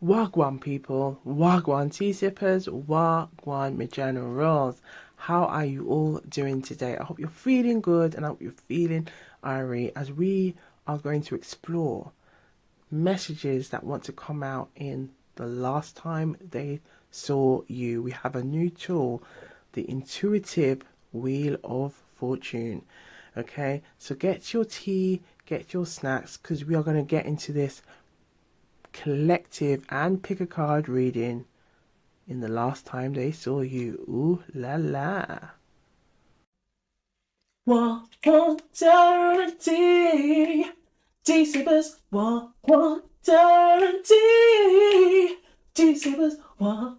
Wagwan people, Wagwan tea sippers, Wagwan my generals. How are you all doing today? I hope you're feeling good and I hope you're feeling irie as we are going to explore messages that want to come out in the last time they saw you. We have a new tool, the intuitive wheel of fortune. Okay, so get your tea, get your snacks, because we are going to get into this collective and pick a card reading in the last time they saw you. Ooh la la. One guarantee. T-Sippers, one guarantee. T-Sippers, one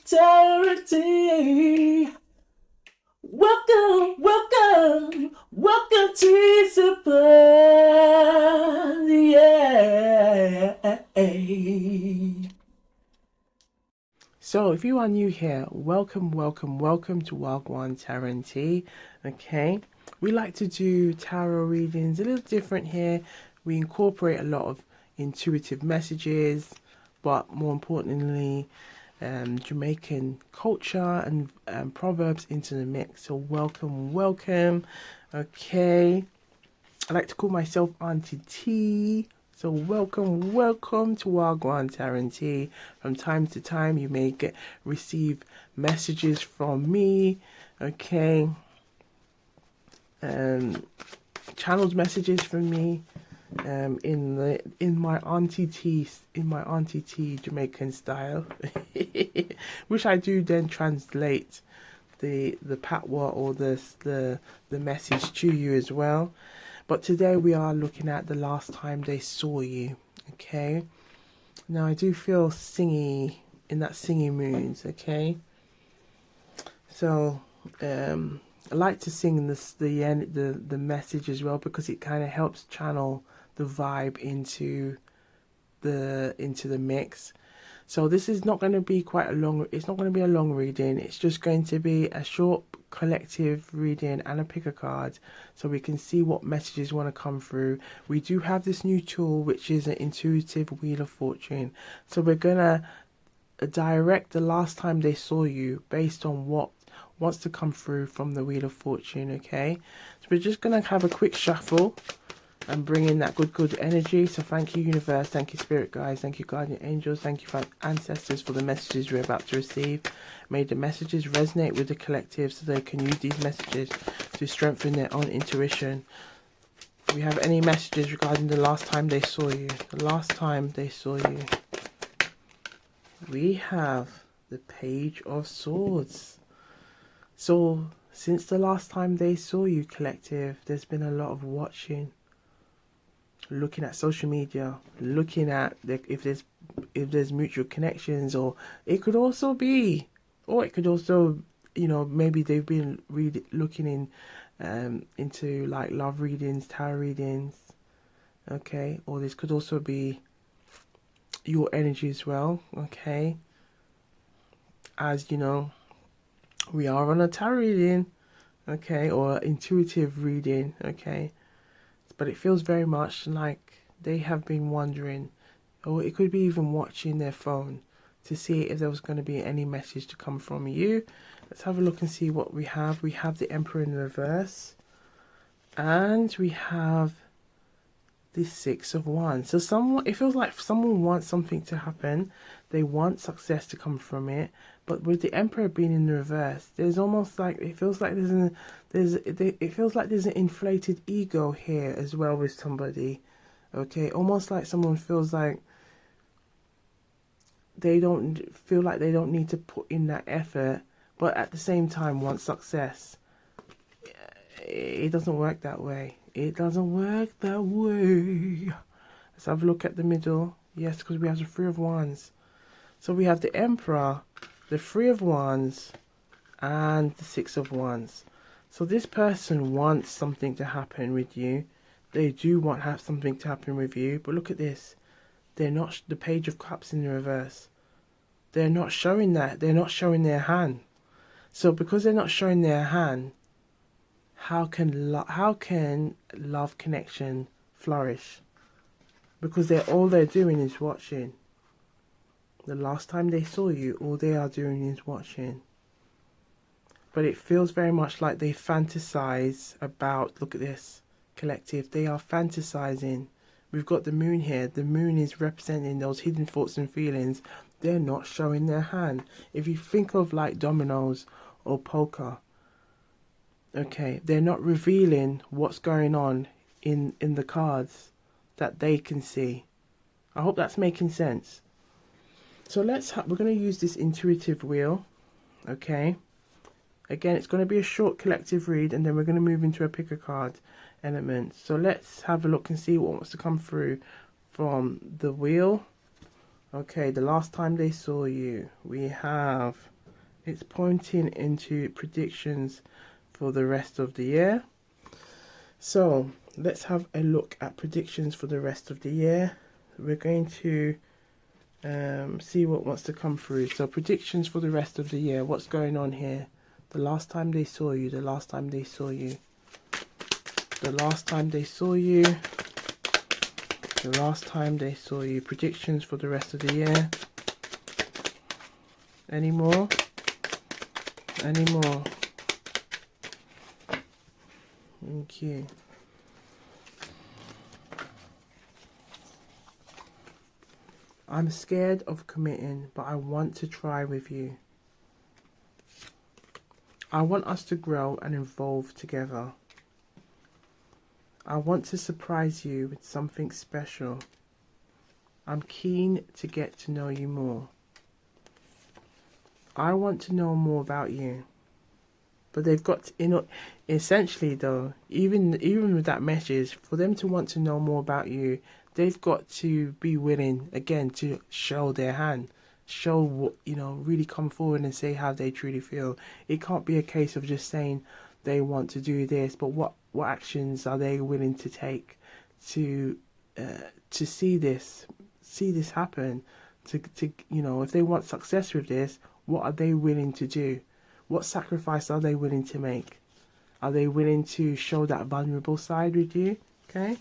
guarantee. Welcome, T-Sippers. Yeah. So if you are new here, welcome to Wagwan Tarot Tea. Okay, we like to do tarot readings a little different here. We incorporate a lot of intuitive messages, but more importantly, Jamaican culture and proverbs into the mix. So welcome. Okay, I like to call myself Auntie T. So welcome to Wagwan Tarot. From time to time, you may receive messages from me. Okay, channeled messages from me. In my Auntie T Jamaican style, which I do then translate the patois or the message to you as well. But today we are looking at the last time they saw you. Okay. Now I do feel singy in that singing mood. Okay. So I like to sing the message as well because it kind of helps channel the vibe into the mix. So this is not going to be it's not going to be a long reading. It's just going to be a short collective reading and a pick a card so we can see what messages want to come through. We do have this new tool, which is an intuitive wheel of fortune. So we're going to direct the last time they saw you based on what wants to come through from the wheel of fortune. Okay, so we're just going to have a quick shuffle and bring in that good energy. So thank you, universe, thank you, spirit guides, thank you, guardian angels, thank you, for ancestors, for the messages we're about to receive. May the messages resonate with the collective so they can use these messages to strengthen their own intuition. Do we have any messages regarding the last time they saw you? The last time they saw you. We have the Page of Swords. So since the last time they saw you, collective, there's been a lot of watching, looking at social media, looking at if there's mutual connections, or it could also be, maybe they've been looking into like love readings, tarot readings. Okay, or this could also be your energy as well. Okay, as you know, we are on a tarot reading, okay, or intuitive reading, okay. But it feels very much like they have been wondering, or it could be even watching their phone to see if there was going to be any message to come from you. Let's have a look and see what we have. We have the Emperor in reverse, and we have the Six of Wands. So it feels like someone wants something to happen. They want success to come from it. But with the Emperor being in the reverse, there's almost like it feels like there's an inflated ego here as well with somebody. Okay, almost like someone feels like they don't need to put in that effort, but at the same time want success. It doesn't work that way. It doesn't work that way. Let's have a look at the middle. Yes, because we have the Three of Wands. So we have the Emperor, the Three of Wands, and the Six of Wands. So this person wants something to happen with you. They do want something to happen with you. But look at this. They're not the Page of Cups in the reverse. They're not showing that. They're not showing their hand. So because they're not showing their hand, how can love connection flourish? Because all they're doing is watching. The last time they saw you, all they are doing is watching. But it feels very much like they fantasize about, look at this, collective, they are fantasizing. We've got the moon here. The moon is representing those hidden thoughts and feelings. They're not showing their hand. If you think of like dominoes or poker, okay, they're not revealing what's going on in the cards that they can see. I hope that's making sense. So we're going to use this intuitive wheel, okay? Again, it's going to be a short collective read, and then we're going to move into a pick a card element. So let's have a look and see what wants to come through from the wheel. Okay, the last time they saw you, we have, it's pointing into predictions for the rest of the year. So let's have a look at predictions for the rest of the year. We're going to see what wants to come through. So predictions for the rest of the year. What's going on here? The last time they saw you, the last time they saw you, the last time they saw you, the last time they saw you. Predictions for the rest of the year. Any more? Any more? Thank you. I'm scared of committing, but I want to try with you. I want us to grow and evolve together. I want to surprise you with something special. I'm keen to get to know you more. I want to know more about you. But they've got to, essentially though, even with that message, for them to want to know more about you, they've got to be willing, again, to show their hand. Show what, really come forward and say how they truly feel. It can't be a case of just saying they want to do this, but what actions are they willing to take to see this happen? To if they want success with this, what are they willing to do? What sacrifice are they willing to make? Are they willing to show that vulnerable side with you? Okay.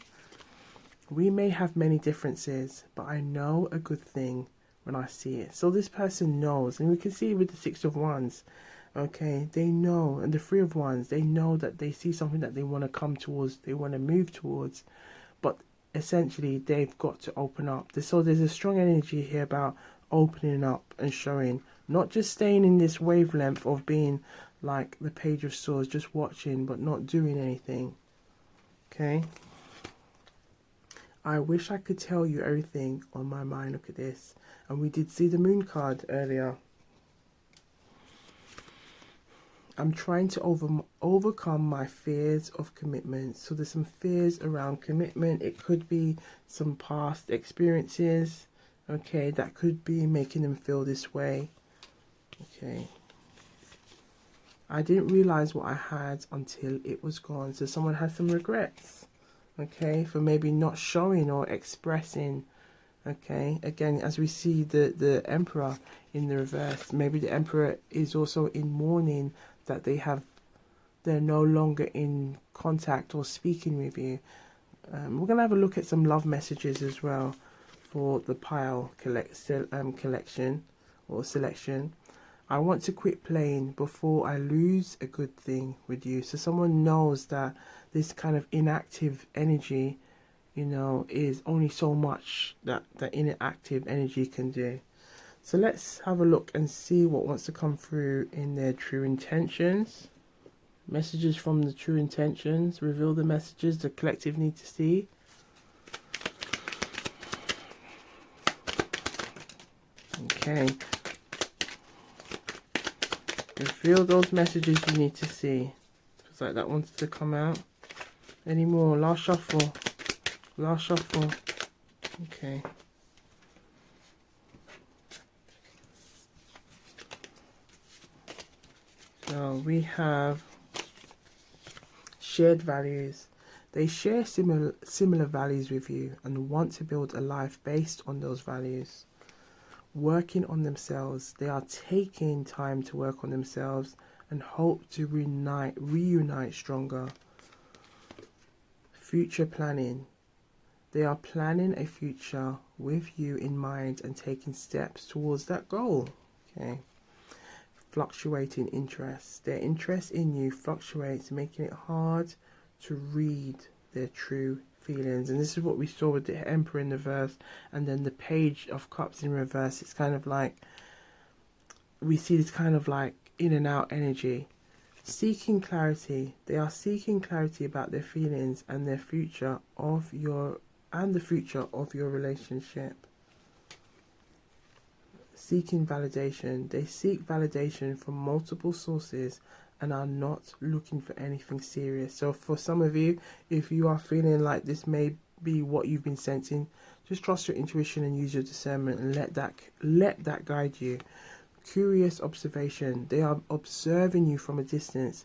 We may have many differences, but I know a good thing when I see it. So this person knows, and we can see with the Six of Wands, okay, they know, and the Three of Wands, they know that they see something that they want to come towards, they want to move towards, but essentially they've got to open up. So there's a strong energy here about opening up and showing, not just staying in this wavelength of being like the Page of Swords, just watching but not doing anything. Okay. I wish I could tell you everything on my mind. Look at this. And we did see the Moon card earlier. I'm trying to overcome my fears of commitment. So there's some fears around commitment. It could be some past experiences, okay, that could be making them feel this way. Okay. I didn't realize what I had until it was gone. So someone has some regrets, okay, for maybe not showing or expressing. Okay, again, as we see the Emperor in the reverse, maybe the Emperor is also in mourning that they're no longer in contact or speaking with you. We're going to have a look at some love messages as well for the pile collection or selection. I want to quit playing before I lose a good thing with you. So someone knows that this kind of inactive energy, is only so much that inactive energy can do. So let's have a look and see what wants to come through in their true intentions. Messages from the true intentions. Reveal the messages the collective need to see. Okay. Reveal those messages you need to see. Looks like that wants to come out. Any more? Last shuffle. Last shuffle. Okay. So we have shared values. They share similar values with you and want to build a life based on those values. Working on themselves. They are taking time to work on themselves and hope to reunite stronger. Future planning. They are planning a future with you in mind and taking steps towards that goal. Okay. Fluctuating interest. Their interest in you fluctuates, making it hard to read their true feelings. And this is what we saw with the Emperor in reverse and then the Page of Cups in reverse. It's kind of like, we see this kind of like in and out energy. Seeking clarity. They are seeking clarity about their feelings and their future of your, and the future of your relationship. Seeking validation. They seek validation from multiple sources and are not looking for anything serious. So for some of you, if you are feeling like this may be what you've been sensing, just trust your intuition and use your discernment and let that guide you. Curious observation. They are observing you from a distance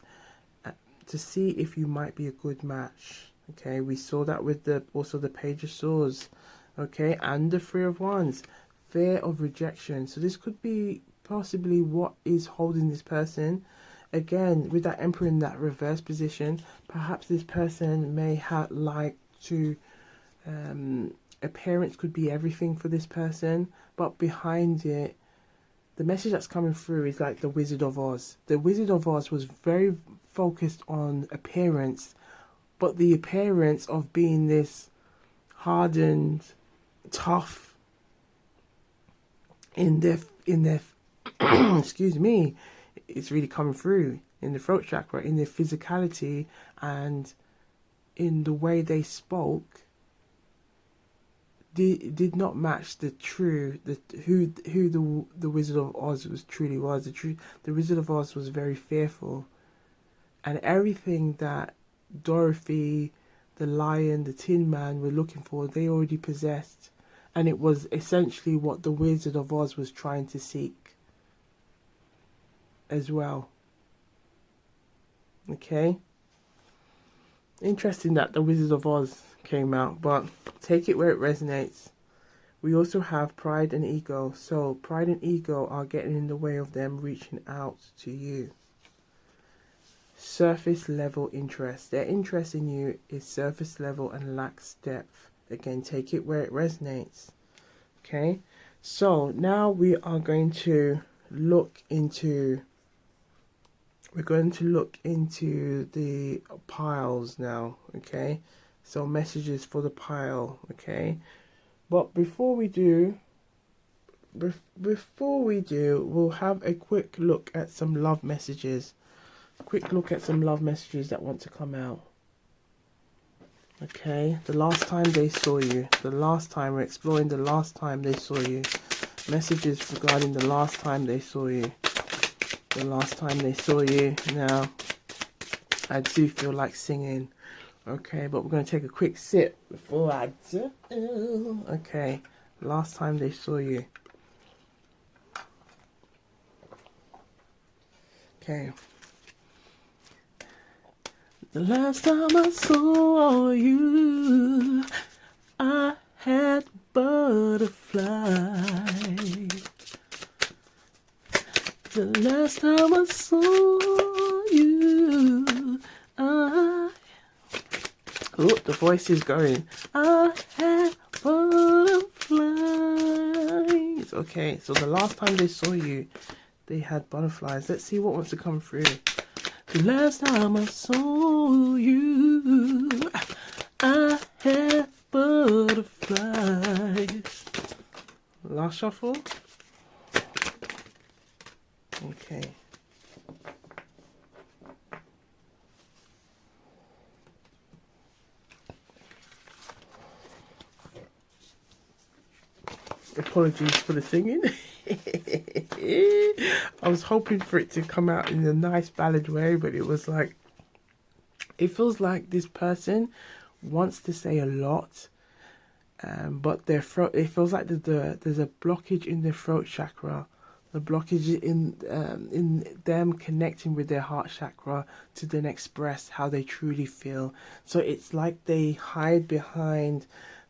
to see if you might be a good match. Okay, we saw that with also the Page of Swords. Okay, and the Three of Wands. Fear of rejection. So this could be possibly what is holding this person. Again, with that Emperor in that reverse position, perhaps this person may have like to appearance could be everything for this person, but behind it, the message that's coming through is like the Wizard of Oz. The Wizard of Oz was very focused on appearance, but the appearance of being this hardened, tough in their excuse me, it's really coming through in the throat chakra, in their physicality and in the way they spoke. Did not match the true who the Wizard of Oz truly was. The Wizard of Oz was very fearful, and everything that Dorothy, the Lion, the Tin Man were looking for, they already possessed, and it was essentially what the Wizard of Oz was trying to seek as well. Okay. Interesting that the Wizard of Oz came out, but take it where it resonates. We also have pride and ego. So pride and ego are getting in the way of them reaching out to you. Surface level interest. Their interest in you is surface level and lacks depth. Again, take it where it resonates. Okay, so now we are going to look into the piles now. Okay, so messages for the pile. Okay, but before we do, we'll have a quick look at some love messages. That want to come out. Okay, the last time they saw you. We're exploring the last time they saw you. Messages regarding the last time they saw you. Now, I do feel like singing. Okay, but we're going to take a quick sip before I do. Okay, last time they saw you. Okay. The last time I saw you, I had butterflies. The last time I saw you, oh, the voice is going. I had butterflies. Okay, so the last time they saw you, they had butterflies. Let's see what wants to come through. The last time I saw you, I had butterflies. Last shuffle. Okay. Apologies for the singing. I was hoping for it to come out in a nice ballad way, but it was like, it feels like this person wants to say a lot, but their throat, it feels like there's a blockage in their throat chakra. The blockage in them connecting with their heart chakra to then express how they truly feel. So it's like they hide behind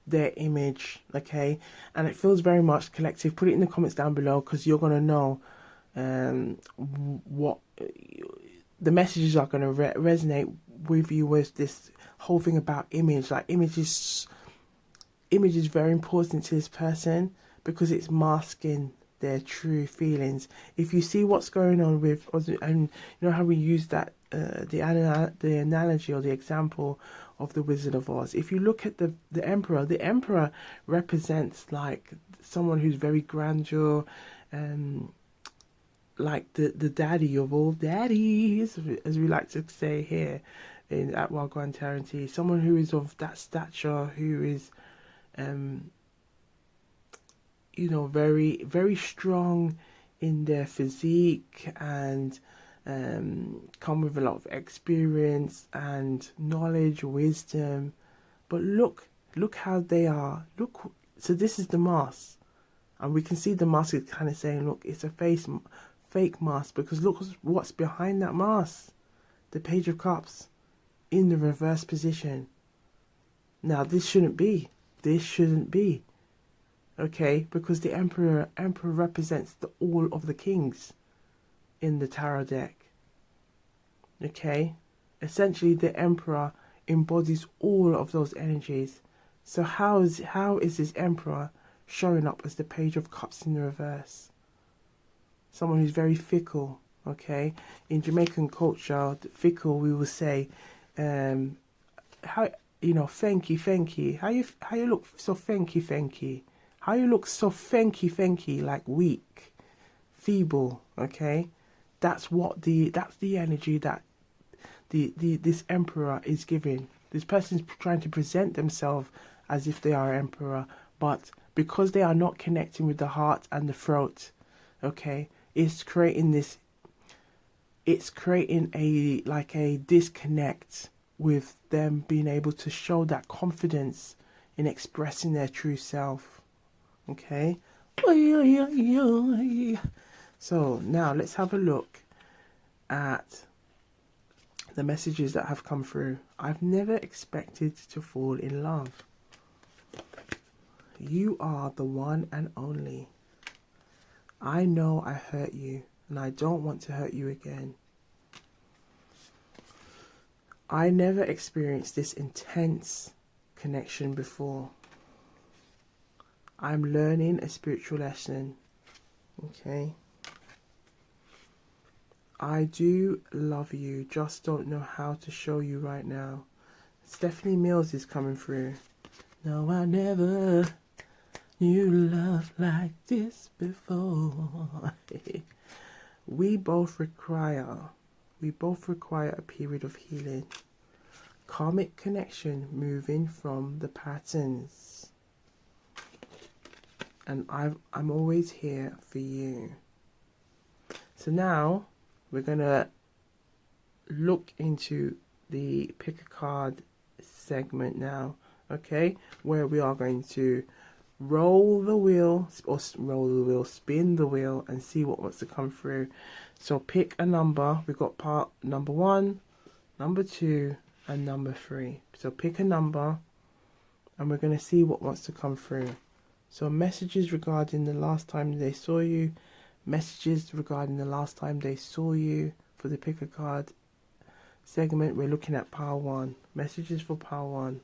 their image, okay? And it feels very much collective. Put it in the comments down below, because you're going to know what the messages are going to resonate with you with this whole thing about image. Like, image is image is very important to this person because it's masking their true feelings. If you see what's going on with, and you know how we use that the analogy or the example of the Wizard of Oz. If you look at the emperor represents like someone who's very grandeur, like the daddy of all daddies, as we like to say here at Gwan, someone who is of that stature, who is you know, very, very strong in their physique and come with a lot of experience and knowledge, wisdom. But look how they are. Look, so this is the mask. And we can see the mask is kind of saying, look, it's a fake mask, because look what's behind that mask. The Page of Cups in the reverse position. Now, this shouldn't be. This shouldn't be. Okay, because the emperor represents all of the kings in the tarot deck. Okay, essentially the emperor embodies all of those energies. So how is this emperor showing up as the Page of Cups in the reverse? Someone who's very fickle. Okay, in Jamaican culture, fickle, we will say, how, you know, fenky. How you look so fenky. How you look so fenky, like weak, feeble, okay? That's the energy that this emperor is giving. This person's trying to present themselves as if they are emperor, but because they are not connecting with the heart and the throat, okay, it's creating a disconnect with them being able to show that confidence in expressing their true self. Okay. So now let's have a look at the messages that have come through. I've never expected to fall in love. You are the one and only. I know I hurt you, and I don't want to hurt you again. I never experienced this intense connection before. I'm learning a spiritual lesson. Okay. I do love you, just don't know how to show you right now. Stephanie Mills is coming through. No, I never knew love like this before. We both require a period of healing. Karmic connection, moving from the patterns. And I'm always here for you. So now we're gonna look into the pick a card segment now, okay, where we are going to spin the wheel and see what wants to come through. So pick a number. We've got part number 1, number 2, and number 3. So pick a number and we're going to see what wants to come through. So messages regarding the last time they saw you, messages regarding the last time they saw you. For the pick a card segment, we're looking at pile 1. Messages for pile 1.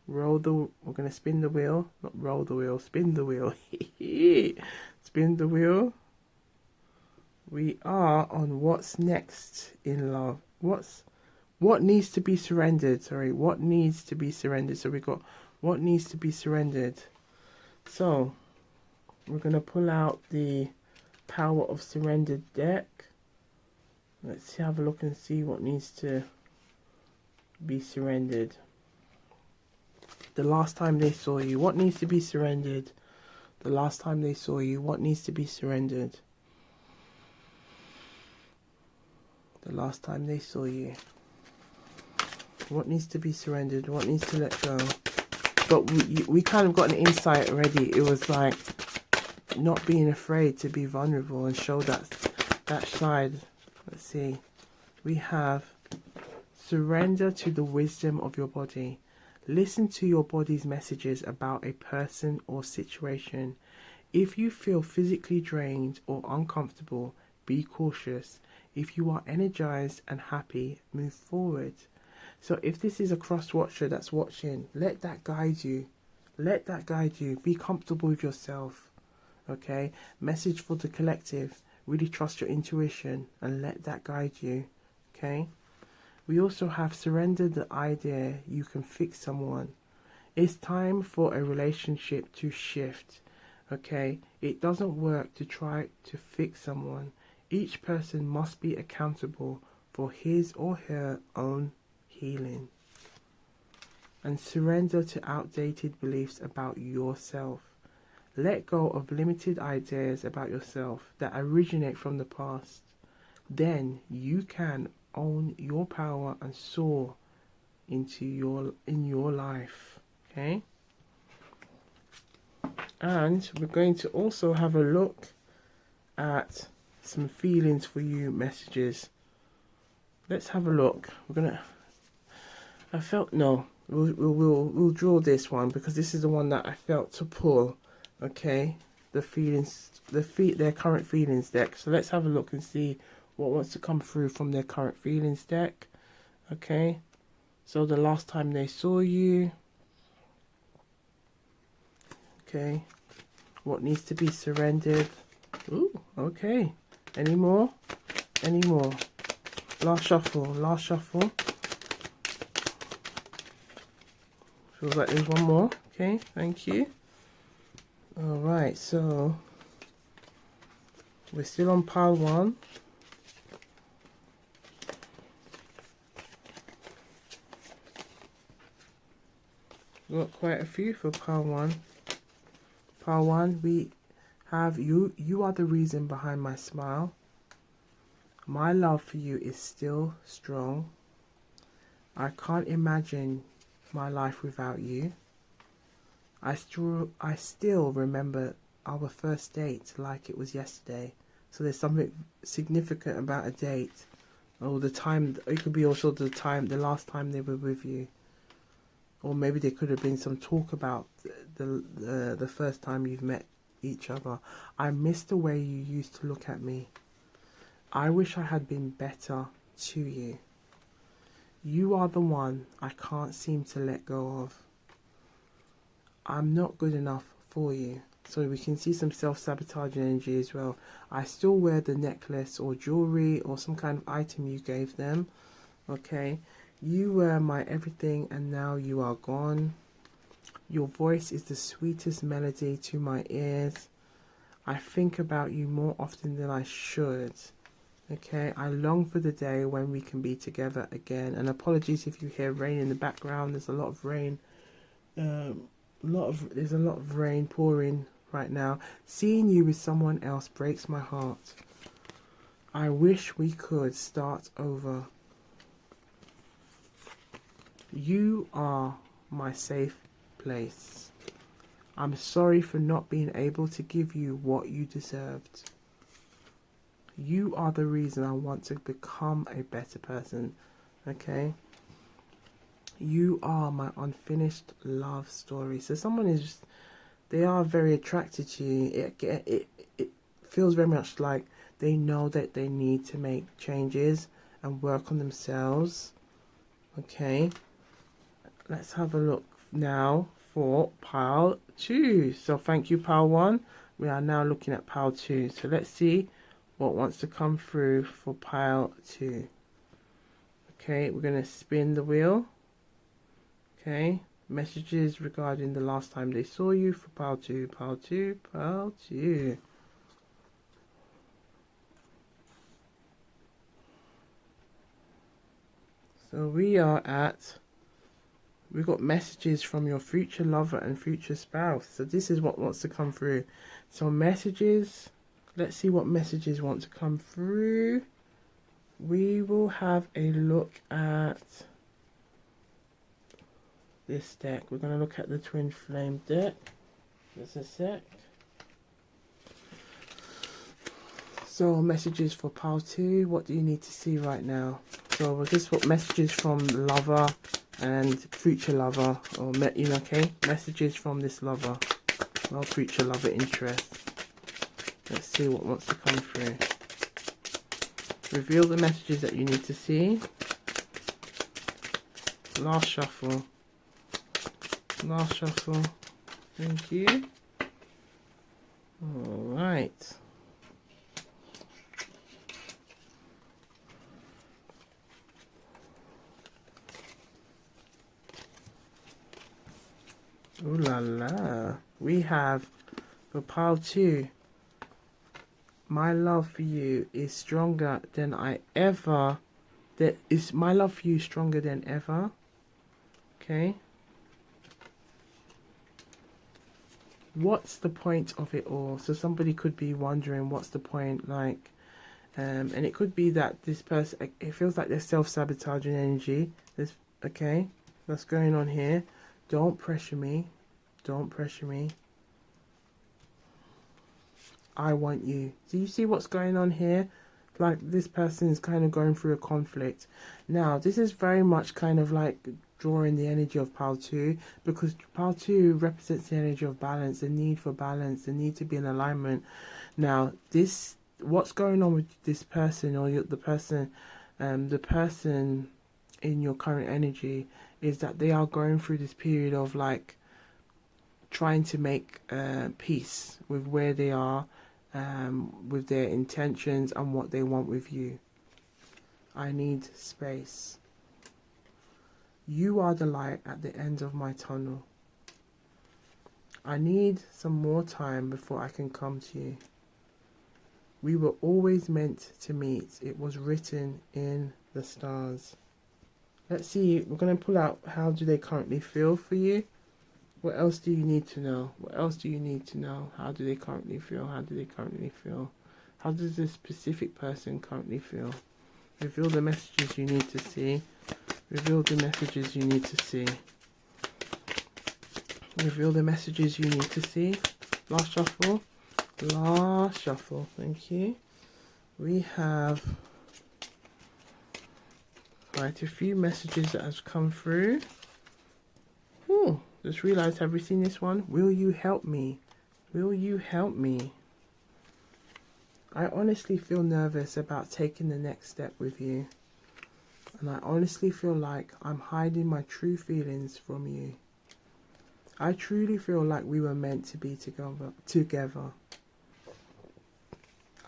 We're going to spin the wheel, not roll the wheel, spin the wheel. Spin the wheel. We are on what's next in love. What needs to be surrendered? What needs to be surrendered? So we got what needs to be surrendered. So we're going to pull out the Power of Surrendered deck. Let's have a look and see what needs to be surrendered. The last time they saw you, what needs to be surrendered? The last time they saw you, what needs to be surrendered? The last time they saw you, what needs to be surrendered? What needs to let go? But we kind of got an insight already. It was like not being afraid to be vulnerable and show that side. Let's see. We have surrender to the wisdom of your body. Listen to your body's messages about a person or situation. If you feel physically drained or uncomfortable, be cautious. If you are energized and happy, move forward. So if this is a cross watcher that's watching, let that guide you. Let that guide you. Be comfortable with yourself. Okay? Message for the collective. Really trust your intuition and let that guide you. Okay? We also have surrender the idea you can fix someone. It's time for a relationship to shift. Okay? It doesn't work to try to fix someone. Each person must be accountable for his or her own healing. And surrender to outdated beliefs about yourself. Let go of limited ideas about yourself that originate from the past. Then you can own your power and soar in your life. Okay? And we're going to also have a look at some feelings for you messages. Let's have a look. We'll draw this one because this is the one that I felt to pull. Okay, the feelings, their current feelings deck. So let's have a look and see what wants to come through from their current feelings deck. Okay, so the last time they saw you. Okay, what needs to be surrendered? Ooh, okay. Any more? Any more? Last shuffle. Last shuffle. Feels like there's one more. Okay, thank you. Alright, so we're still on pile 1. We've got quite a few for pile 1. Pile 1, we have you. You are the reason behind my smile. My love for you is still strong. I can't imagine my life without you. I still remember our first date like it was yesterday. So there's something significant about a date, or the time. It could be also the last time they were with you, or maybe there could have been some talk about the first time you've met each other. I miss the way you used to look at me. I wish I had been better to you. You are the one I can't seem to let go of. I'm not good enough for you. So we can see some self-sabotaging energy as well. I still wear the necklace or jewelry or some kind of item you gave them. Okay. You were my everything and now you are gone. Your voice is the sweetest melody to my ears. I think about you more often than I should. Okay, I long for the day when we can be together again. And apologies if you hear rain in the background. There's a lot of rain. There's a lot of rain pouring right now. Seeing you with someone else breaks my heart. I wish we could start over. You are my safe place. I'm sorry for not being able to give you what you deserved. You are the reason I want to become a better person. Okay? You are my unfinished love story. So someone they are very attracted to you. It feels very much like they know that they need to make changes and work on themselves. Okay? Let's have a look now for pile 2. So thank you, pile 1. We are now looking at pile 2. So let's see what wants to come through for pile 2. Okay, we're going to spin the wheel. Okay, messages regarding the last time they saw you for pile 2, pile 2, pile 2. So we've got messages from your future lover and future spouse. So this is what wants to come through. So messages, let's see what messages want to come through. We will have a look at this deck. We're going to look at the Twin Flame deck. Just a sec. So messages for pile 2. What do you need to see right now? So we'll just put messages from lover and future lover, or okay, messages from this lover, well, future lover interest. Let's see what wants to come through. Reveal the messages that you need to see. Last shuffle. Last shuffle. Thank you. All right. Ooh la la. We have for pile 2. My love for you is stronger than I ever. My love for you stronger than ever? Okay. What's the point of it all? So somebody could be wondering what's the point, like, and it could be that this person, it feels like there's self-sabotaging energy. There's, okay, that's going on here. Don't pressure me. Don't pressure me. I want you. Do you see what's going on here? Like this person is kind of going through a conflict. Now, this is very much kind of like drawing the energy of pile 2, because pile 2 represents the energy of balance, the need for balance, the need to be in alignment. Now, what's going on with this person, or the person in your current energy, is that they are going through this period of like trying to make peace with where they are, with their intentions and what they want with you. I need space. You are the light at the end of my tunnel. I need some more time before I can come to you. We were always meant to meet. It was written in the stars. Let's see, we're going to pull out how do they currently feel for you. What else do you need to know? What else do you need to know? How do they currently feel? How do they currently feel? How does this specific person currently feel? Reveal the messages you need to see. Reveal the messages you need to see. Reveal the messages you need to see. Last shuffle. Last shuffle. Thank you. We have quite a few messages that have come through. Just realized, have we seen this one? Will you help me? Will you help me? I honestly feel nervous about taking the next step with you. And I honestly feel like I'm hiding my true feelings from you. I truly feel like we were meant to be together.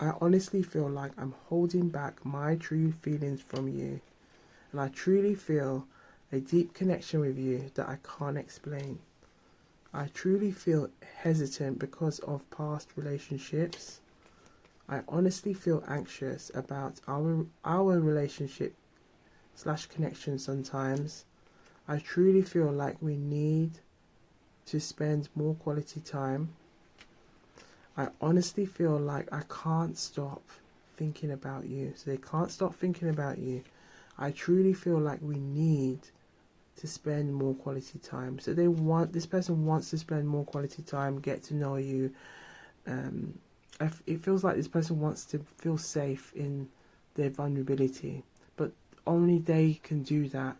I honestly feel like I'm holding back my true feelings from you. And I truly feel a deep connection with you that I can't explain. I truly feel hesitant because of past relationships. I honestly feel anxious about our relationship / connection sometimes. I truly feel like we need to spend more quality time. I honestly feel like I can't stop thinking about you. So they can't stop thinking about you. I truly feel like we need to spend more quality time. So this person wants to spend more quality time, get to know you. It feels like this person wants to feel safe in their vulnerability, but only they can do that,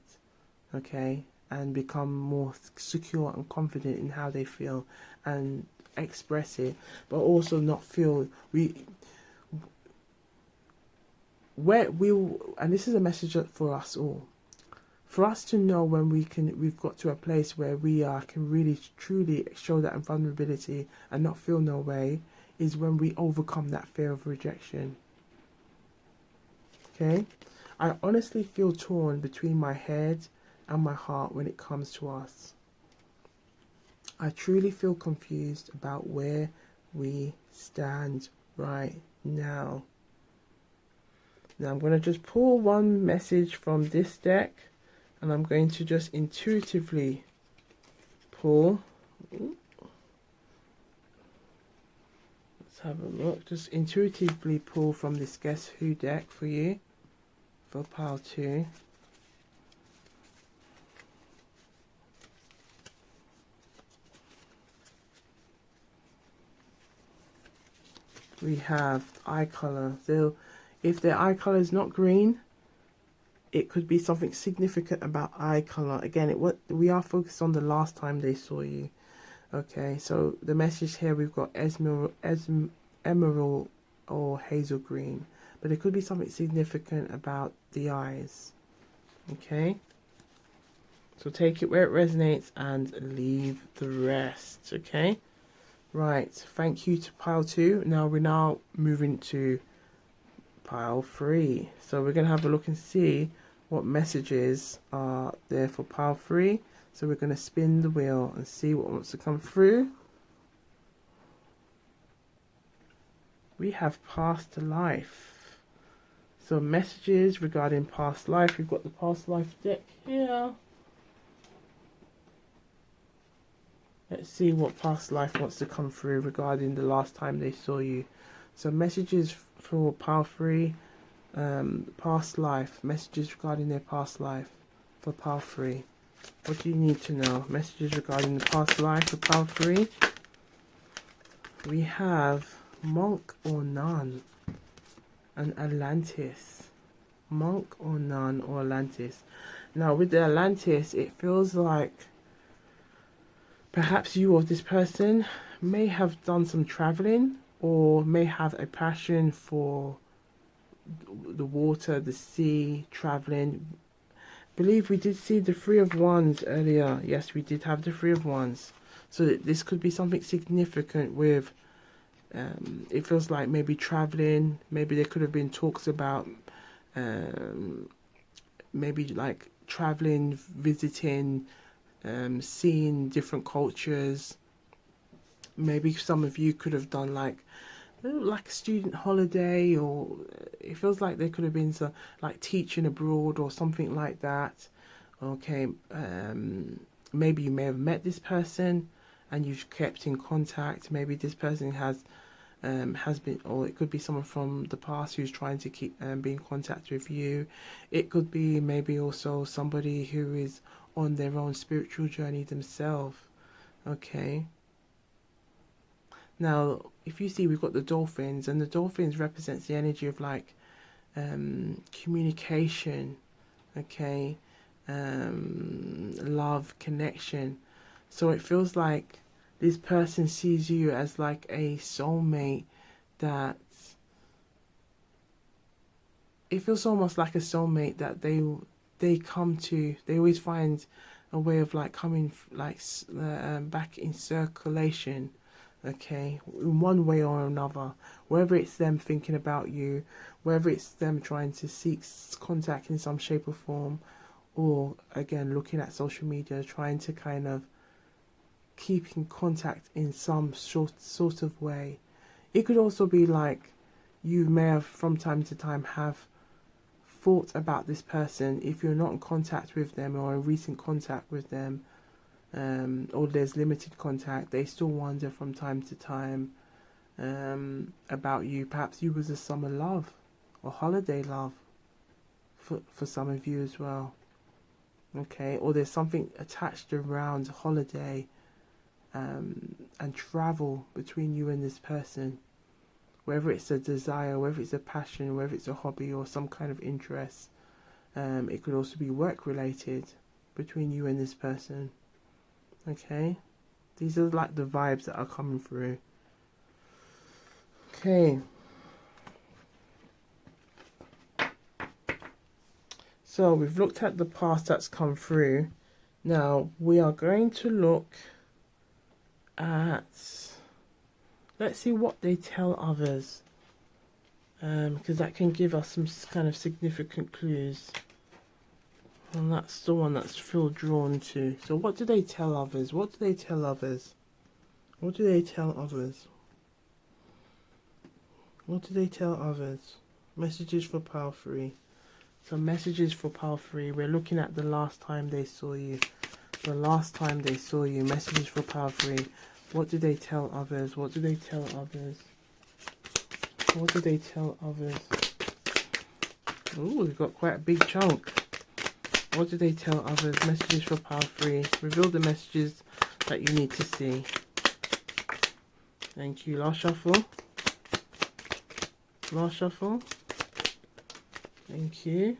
okay, and become more secure and confident in how they feel and express it, but also not feel and this is a message for us all. For us to know when we've got to a place where can really truly show that vulnerability and not feel no way, is when we overcome that fear of rejection. Okay? I honestly feel torn between my head and my heart when it comes to us. I truly feel confused about where we stand right now. Now I'm going to just pull one message from this deck, and I'm going to just intuitively pull. Let's have a look. Just intuitively pull from this Guess Who deck for you for pile 2. We have eye color. If their eye color is not green, it could be something significant about eye color. Again, we are focused on the last time they saw you. Okay, so the message here, we've got emerald or hazel green, but it could be something significant about the eyes. Okay, So take it where it resonates and leave the rest, okay? Right, thank you to pile 2. Now we're moving to pile 3. So we're going to have a look and see what messages are there for pile 3. So we're going to spin the wheel and see what wants to come through. We have past life. So messages regarding past life. We've got the past life deck here. Let's see what past life wants to come through regarding the last time they saw you. So messages for pile 3. Past life. Messages regarding their past life for pile 3. What do you need to know? Messages regarding the past life for pile 3. We have monk or nun and Atlantis. Monk or nun or Atlantis. Now with the Atlantis, it feels like perhaps you or this person may have done some traveling or may have a passion for the water, the sea, traveling. I believe we did see the Three of Wands earlier. Yes, we did have the Three of Wands. So this could be something significant with, it feels like maybe traveling. Maybe there could have been talks about maybe like traveling, visiting, seeing different cultures. Maybe some of you could have done like a student holiday, or it feels like there could have been some like teaching abroad or something like that. Okay, maybe you may have met this person and you've kept in contact. Maybe this person has been, or it could be someone from the past who's trying to keep be in contact with you. It could be maybe also somebody who is on their own spiritual journey themselves. Okay. Now, if you see, we've got the dolphins, and the dolphins represents the energy of like communication, okay, love, connection. So it feels like this person sees you as like a soulmate, that it feels almost like a soulmate that they come to. They always find a way of like coming like back in circulation. Okay, in one way or another, whether it's them thinking about you, whether it's them trying to seek contact in some shape or form, or again looking at social media trying to kind of keep in contact in some sort of way. It could also be like you may have from time to time have thought about this person. If you're not in contact with them or in recent contact with them, or there's limited contact, they still wonder from time to time about you. Perhaps you was a summer love or holiday love for some of you as well. Okay, or there's something attached around holiday and travel between you and this person. Whether it's a desire, whether it's a passion, whether it's a hobby or some kind of interest. It could also be work related between you and this person. Okay, these are like the vibes that are coming through. Okay, so we've looked at the past that's come through. Now we are going to look at, let's see what they tell others, because that can give us some kind of significant clues. And that's the one that's feel drawn to. So what do they tell others? What do they tell others? What do they tell others? What do they tell others? Messages for pile 3. So messages for pile 3. We're looking at the last time they saw you. The last time they saw you. Messages for pile 3. What do they tell others? What do they tell others? What do they tell others? Ooh, we've got quite a big chunk. What do they tell others? Messages for pile 3. Reveal the messages that you need to see. Thank you. Last shuffle. Last shuffle. Thank you.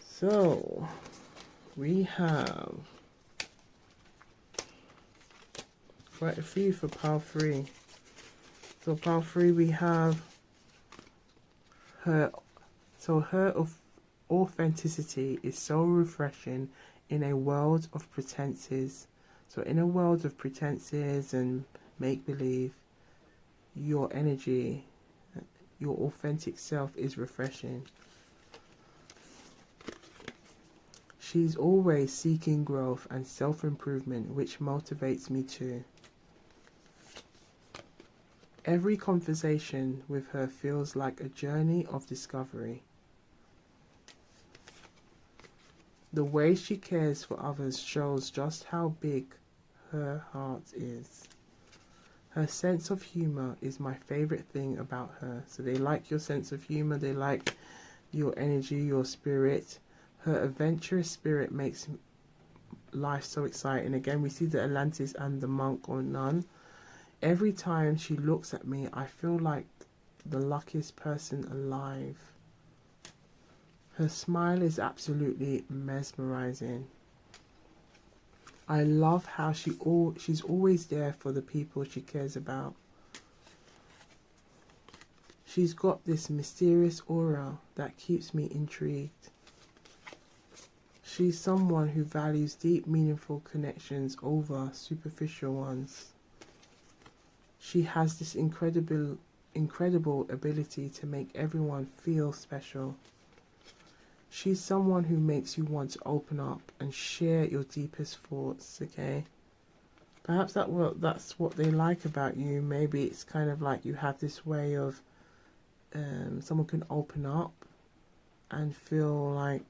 So, we have quite a few for pile 3. So pile 3 we have her. So her of authenticity is so refreshing in a world of pretenses. So in a world of pretenses and make-believe, your energy, your authentic self is refreshing. She's always seeking growth and self-improvement, which motivates me too. Every conversation with her feels like a journey of discovery. The way she cares for others shows just how big her heart is. Her sense of humor is my favorite thing about her. So they like your sense of humor, they like your energy, your spirit. Her adventurous spirit makes life so exciting. Again, we see the Atlantis and the monk or nun. Every time she looks at me, I feel like the luckiest person alive. Her smile is absolutely mesmerizing. I love how she's always there for the people she cares about. She's got this mysterious aura that keeps me intrigued. She's someone who values deep, meaningful connections over superficial ones. She has this incredible ability to make everyone feel special. She's someone who makes you want to open up and share your deepest thoughts, okay? Perhaps that's what they like about you. Maybe it's kind of like you have this way of someone can open up and feel like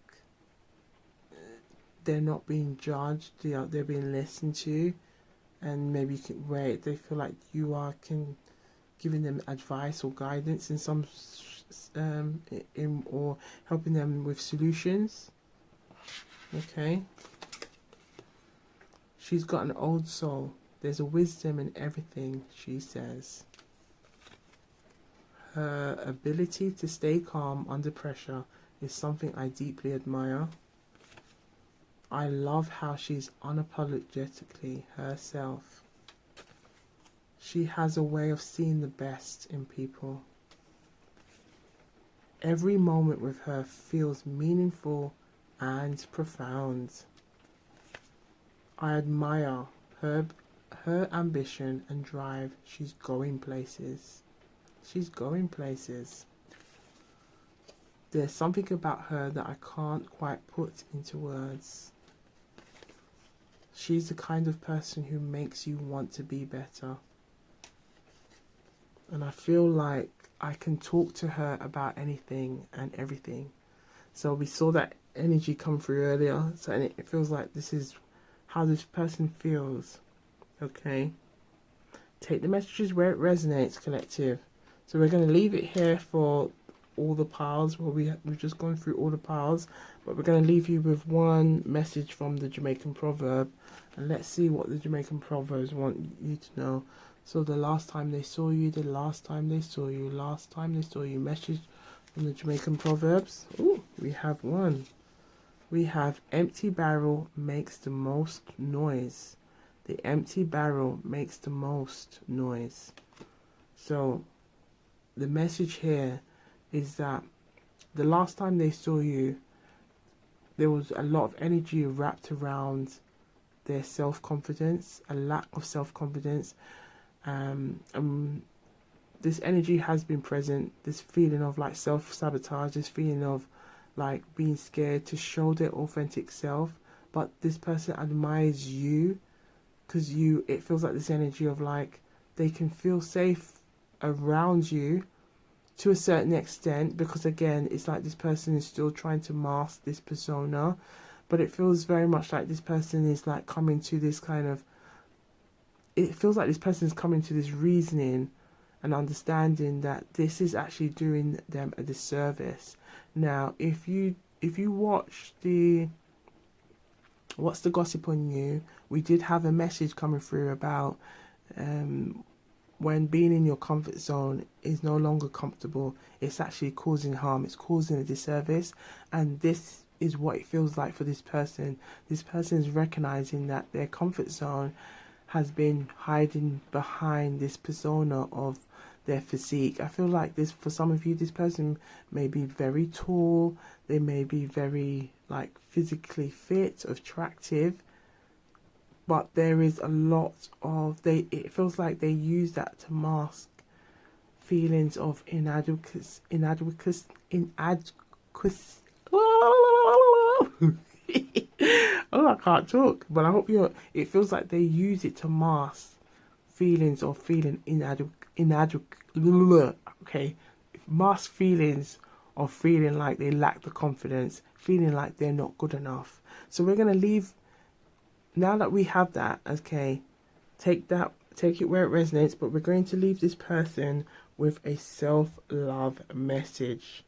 they're not being judged, they're being listened to, and maybe you can wait. They feel like you are giving them advice or guidance in some or helping them with solutions. Okay. She's got an old soul. There's a wisdom in everything she says. Her ability to stay calm under pressure is something I deeply admire. I love how she's unapologetically herself. She has a way of seeing the best in people. Every moment with her feels meaningful and profound. I admire her ambition and drive. She's going places. She's going places. There's something about her that I can't quite put into words. She's the kind of person who makes you want to be better. And I feel like I can talk to her about anything and everything. So we saw that energy come through earlier. So and it feels like this is how this person feels. Okay? Take the messages where it resonates, collective. So we're going to leave it here for all the piles. Well, we've just gone through all the piles. But we're going to leave you with one message from the Jamaican proverb. And let's see what the Jamaican Proverbs want you to know. So the last time they saw you, the last time they saw you, last time they saw you. Message from the Jamaican Proverbs. Ooh, we have one. We have empty barrel makes the most noise. The empty barrel makes the most noise. So the message here is that the last time they saw you, there was a lot of energy wrapped around their self-confidence, a lack of self-confidence. This energy has been present, this feeling of like self-sabotage, this feeling of like being scared to show their authentic self. But this person admires you because it feels like this energy of like they can feel safe around you to a certain extent, because again it's like this person is still trying to mask this persona, but it feels very much like this person is like coming to this kind of, it feels like this person is coming to this reasoning and understanding that this is actually doing them a disservice. Now if you watch the What's the Gossip on You, we did have a message coming through about when being in your comfort zone is no longer comfortable, it's actually causing harm, it's causing a disservice. And this is what it feels like for this person. This person is recognizing that their comfort zone has been hiding behind this persona of their physique. I feel like this, for some of you, this person may be very tall, they may be very like physically fit, attractive, but there is a lot of it feels like they use that to mask feelings of inadequacy. Oh, I can't talk, but I hope you're. It feels like they use it to mask feelings of feeling inadequate. Okay, mask feelings of feeling like they lack the confidence, feeling like they're not good enough. So we're gonna leave now that we have that. Okay, take it where it resonates. But we're going to leave this person with a self-love message.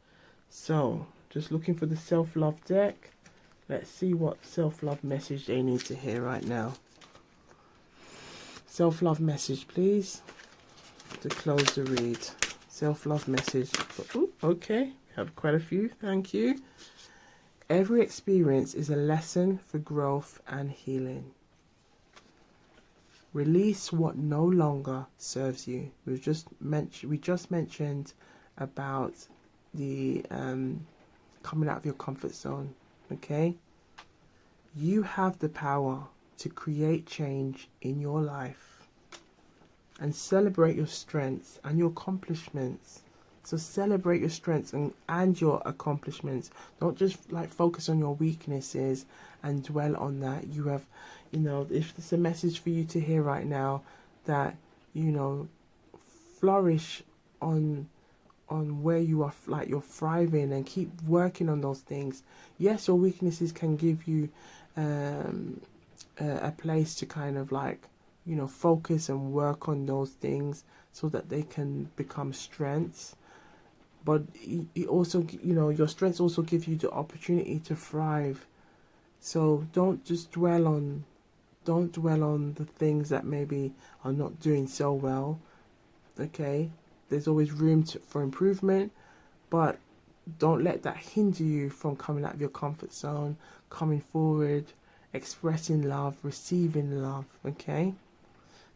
So just looking for the self-love deck. Let's see what self-love message they need to hear right now. Self-love message, please, to close the read. Self-love message. Ooh, okay, have quite a few. Thank you. Every experience is a lesson for growth and healing. Release what no longer serves you. We just mentioned about the coming out of your comfort zone. Okay, you have the power to create change in your life and celebrate your strengths and your accomplishments. So celebrate your strengths and your accomplishments. Don't just like focus on your weaknesses and dwell on that. You have, if it's a message for you to hear right now, that, flourish on where you are, like you're thriving, and keep working on those things. Yes, your weaknesses can give you a place to kind of like, focus and work on those things so that they can become strengths. But it also, your strengths also give you the opportunity to thrive. So don't dwell on the things that maybe are not doing so well. Okay, there's always room for improvement, but don't let that hinder you from coming out of your comfort zone, coming forward, expressing love, receiving love. Okay,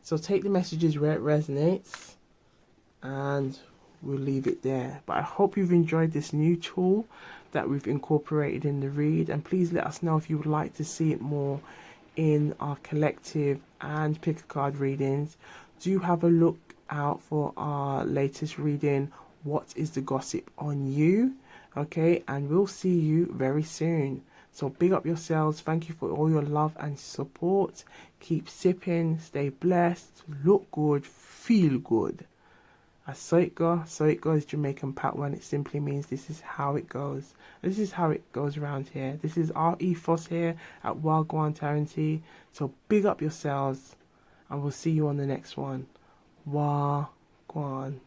so take the messages where it resonates, and we'll leave it there. But I hope you've enjoyed this new tool that we've incorporated in the read, and please let us know if you would like to see it more in our collective and pick a card readings. Do have a look out for our latest reading, What is the Gossip on You? Okay, and we'll see you very soon. So big up yourselves. Thank you for all your love and support. Keep sipping, stay blessed, look good, feel good. So it goes Jamaican Patois. It simply means this is how it goes. This is how it goes around here. This is our ethos here at Gwan Tarenti. So big up yourselves, and we'll see you on the next one. Gwan.